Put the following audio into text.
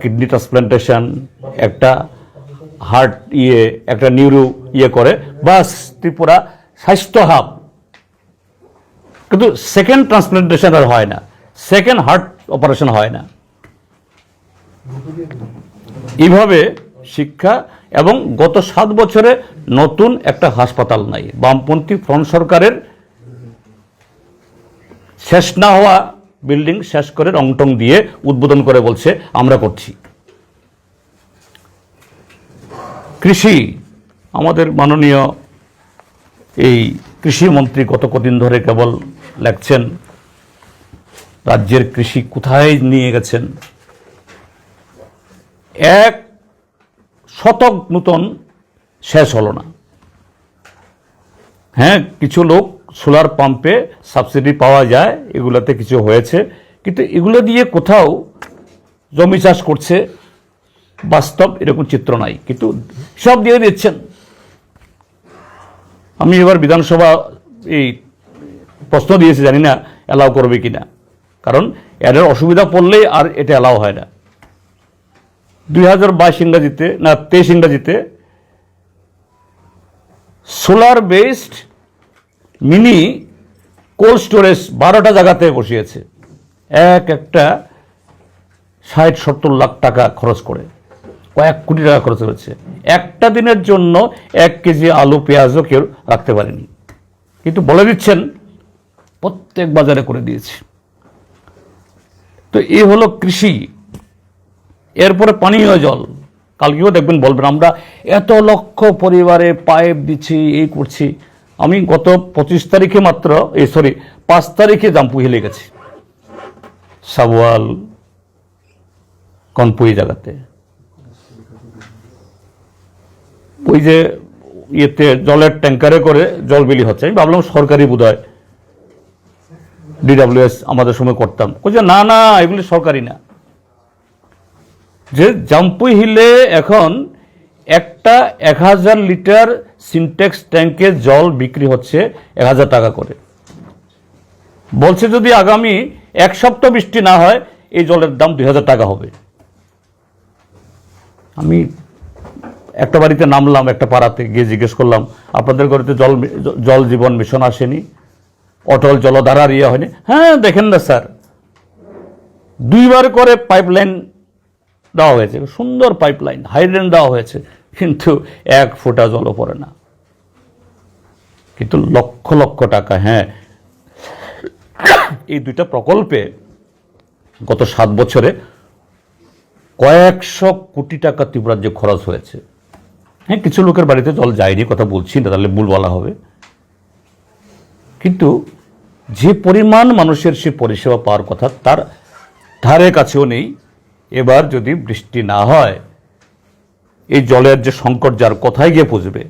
Kidney transplantation, একটা heart একটা neuro করে, বাস ত্রিপুরা স্বাস্থ্য হাব। কিন্তু সেকেন্ড ট্রান্সপ্লান্টেশন আর হয় না, সেকেন্ড হার্ট অপারেশন হয় না। এইভাবে শিক্ষা, এবং গত 7 বছরে নতুন একটা হাসপাতাল নাই। বামপন্থী ফ্রন্ট সরকারের শেষ না হওয়া বিল্ডিং শেষ করে রংটং দিয়ে উদ্বোধন করে বলছে আমরা করছি। কৃষি, আমাদের মাননীয় এই কৃষিমন্ত্রী গত কদিন ধরে কেবল লেখছেন রাজ্যের কৃষি কোথায় নিয়ে গেছেন। 1 শতক নূতন শেষ হলো না। হ্যাঁ, কিছু লোক সোলার পাম্পে সাবসিডি পাওয়া যায়, এগুলোতে কিছু হয়েছে, কিন্তু এগুলো দিয়ে কোথাও জমি চাষ করছে বাস্তব এরকম চিত্র নাই, কিন্তু সব দিয়ে দিচ্ছেন। আমি এবার বিধানসভা এই প্রশ্ন দিয়েছি, জানি না অ্যালাউ করবে কিনা, কারণ এদের অসুবিধা পড়লেই আর এটা অ্যালাউ হয় না। 2022 ইংরাজিতে না 23 ইংরাজিতে solar based mini cold storage 12টা জায়গাতে বসিয়েছে, একটা 60-70 লাখ টাকা খরচ করে, কয়েক কোটি টাকা খরচ করেছে। একটা দিনের জন্য 1 কেজি আলু পেঁয়াজও কেউ রাখতে পারেনি, কিন্তু বলে দিচ্ছেন প্রত্যেক বাজারে করে দিয়েছে। তো এই হলো কৃষি। এরপরে পানীয় জল, কালকেও দেখবেন বলবেন আমরা এত লক্ষ পরিবারে পাইপ দিচ্ছি, এই করছি। আমি গত 25 তারিখে 5 তারিখে জাম্পুই হেলে গেছি, সাবোয়াল কনপুই জায়গাতে। ওই যে জলের ট্যাঙ্কারে করে জল বিলি হচ্ছে, আমি ভাবলাম সরকারি বোধহয়, DWS আমাদের সময় করতাম। যে না না, এগুলি সরকারি না। যে জাম্পুই হিলে এখন একটা 1000 লিটার সিনটেক্স ট্যাঙ্কে জল বিক্রি হচ্ছে 1000 টাকা করে। বলছে যদি আগামী 1 সপ্তাহ বৃষ্টি না হয় এই জলের দাম 2000 টাকা হবে। আমি একটা বাড়িতে নামলাম, একটা পাড়াতে গিয়ে জিজ্ঞেস করলাম আপনাদের ঘরেতে জল জীবন মিশন আসেনি, অটল জলধারার হয়নি? হ্যাঁ, দেখেন না স্যার, 2 বার করে পাইপলাইন দেওয়া হয়েছে, সুন্দর পাইপলাইন, হাইড্রেন দেওয়া হয়েছে, কিন্তু 1 ফোঁটা জলও পড়ে না। কিন্তু লক্ষ লক্ষ টাকা, হ্যাঁ, এই 2টা প্রকল্পে গত 7 বছরে কয়েকশো কোটি টাকা ত্রিপুরাজ্যে খরচ হয়েছে। হ্যাঁ, কিছু লোকের বাড়িতে জল যায়নি, কথা বলছি না, তাহলে ভুল বলা হবে। কিন্তু যে পরিমাণ মানুষের সে পরিষেবা পাওয়ার কথা তার ধারে কাছেও নেই। এবার যদি বৃষ্টি না হয় এই জলের যে সংকট যার কোথায় গিয়ে পৌঁছবে।